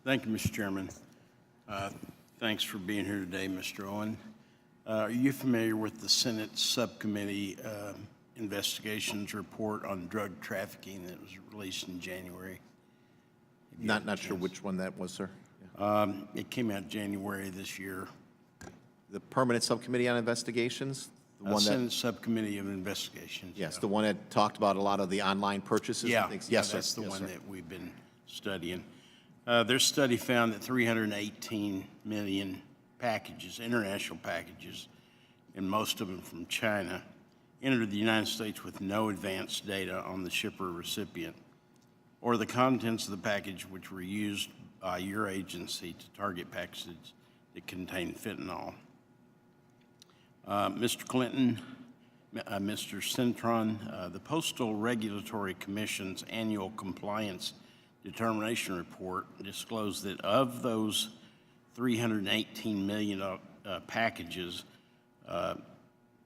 Thank you, Mr. Chairman. Thanks for being here today, Mr. Owen. Are you familiar with the Senate Subcommittee Investigations Report on Drug Trafficking that was released in January? Not sure which one that was, sir. It came out January this year. The Permanent Subcommittee on Investigations? The one Senate Subcommittee of Investigations. Yes, the one that talked about a lot of the online purchases and things? Yes, sir. That's the one that we've been studying. Their study found that 318 million packages, international packages, and most of them from China, entered the United States with no advanced data on the shipper recipient or the contents of the package which were used by your agency to target packages that contain fentanyl. Mr. Clinton, Mr. Cintron, the Postal Regulatory Commission's annual compliance determination report disclosed that of those 318 million packages,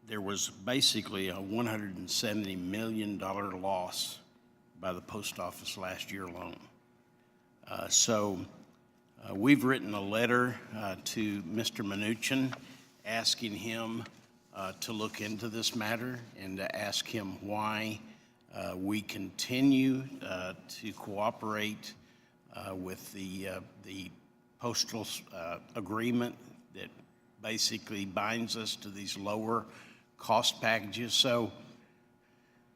there was basically a $170 million loss by the post office last year alone. We've written a letter to Mr. Marchant asking him to look into this matter and to ask him why we continue to cooperate with the postal agreement that basically binds us to these lower cost packages. So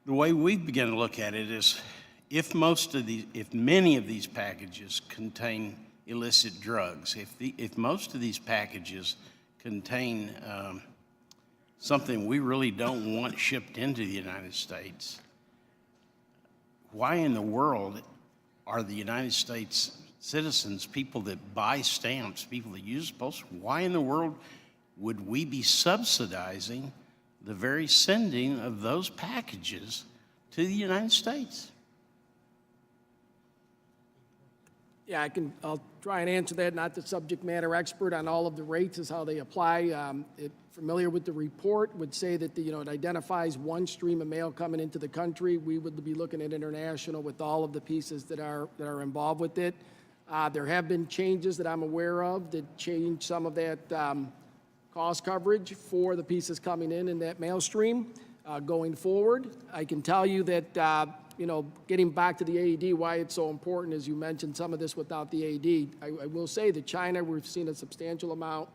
the way we begin to look at it is if many of these packages contain illicit drugs, if most of these packages contain something we really don't want shipped into the United States, why in the world are the United States citizens, people that buy stamps, people that use postal, why in the world would we be subsidizing the very sending of those packages to the United States? Yeah, I'll try and answer that. Not the subject matter expert on all of the rates as how they apply. Familiar with the report would say that it identifies one stream of mail coming into the country. We would be looking at international with all of the pieces that are involved with it. There have been changes that I'm aware of that change some of that cost coverage for the pieces coming in that mail stream going forward. I can tell you that getting back to the AED, why it's so important, as you mentioned, some of this without the AED. I will say that China, we've seen a substantial amount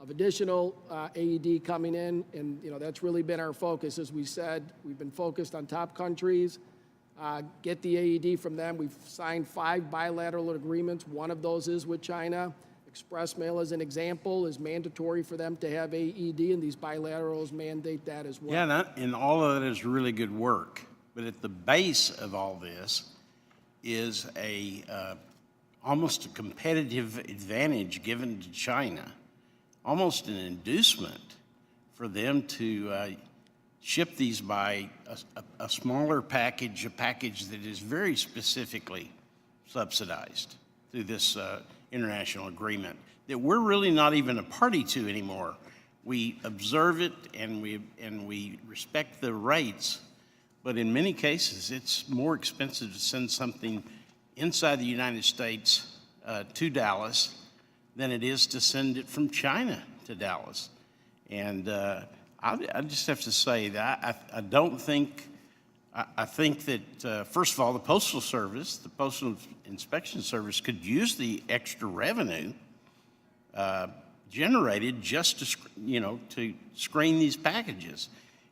of additional AED coming in, and that's really been our focus. As we said, we've been focused on top countries, get the AED from them. We've signed 5 bilateral agreements. One of those is with China. Express mail, as an example, is mandatory for them to have AED, and these bilaterals mandate that as well. Yeah, and all of that is really good work. But at the base of all this is almost a competitive advantage given to China, almost an inducement for them to ship these by a smaller package, a package that is very specifically subsidized through this international agreement that we're really not even a party to anymore. We observe it and we respect the rates. But in many cases, it's more expensive to send something inside the United States to Dallas than it is to send it from China to Dallas. And I just have to say that I think that, first of all, the Postal Service, the Postal Inspection Service could use the extra revenue generated just to screen these packages.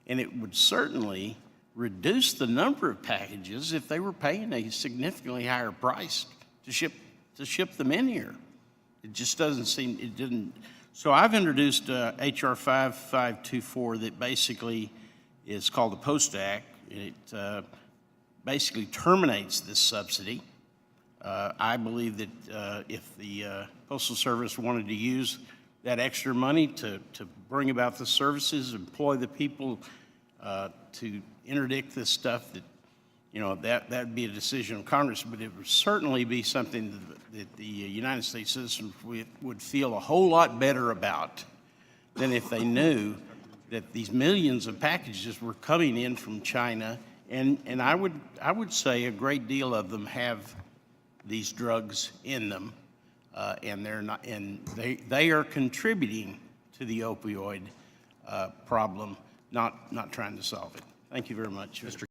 And it would certainly reduce the number of packages if they were paying a significantly higher price to ship them in here. It just doesn't seem, it didn't. So I've introduced HR 5524 that basically is called the Post Act. It basically terminates this subsidy. I believe that if the Postal Service wanted to use that extra money to bring about the services, employ the people to interdict this stuff, that'd be a decision of Congress, but it would certainly be something that the United States citizens would feel a whole lot better about than if they knew that these millions of packages were coming in from China, and I would say a great deal of them have these drugs in them. and they are contributing to the opioid problem, not trying to solve it. Thank you very much. Mr.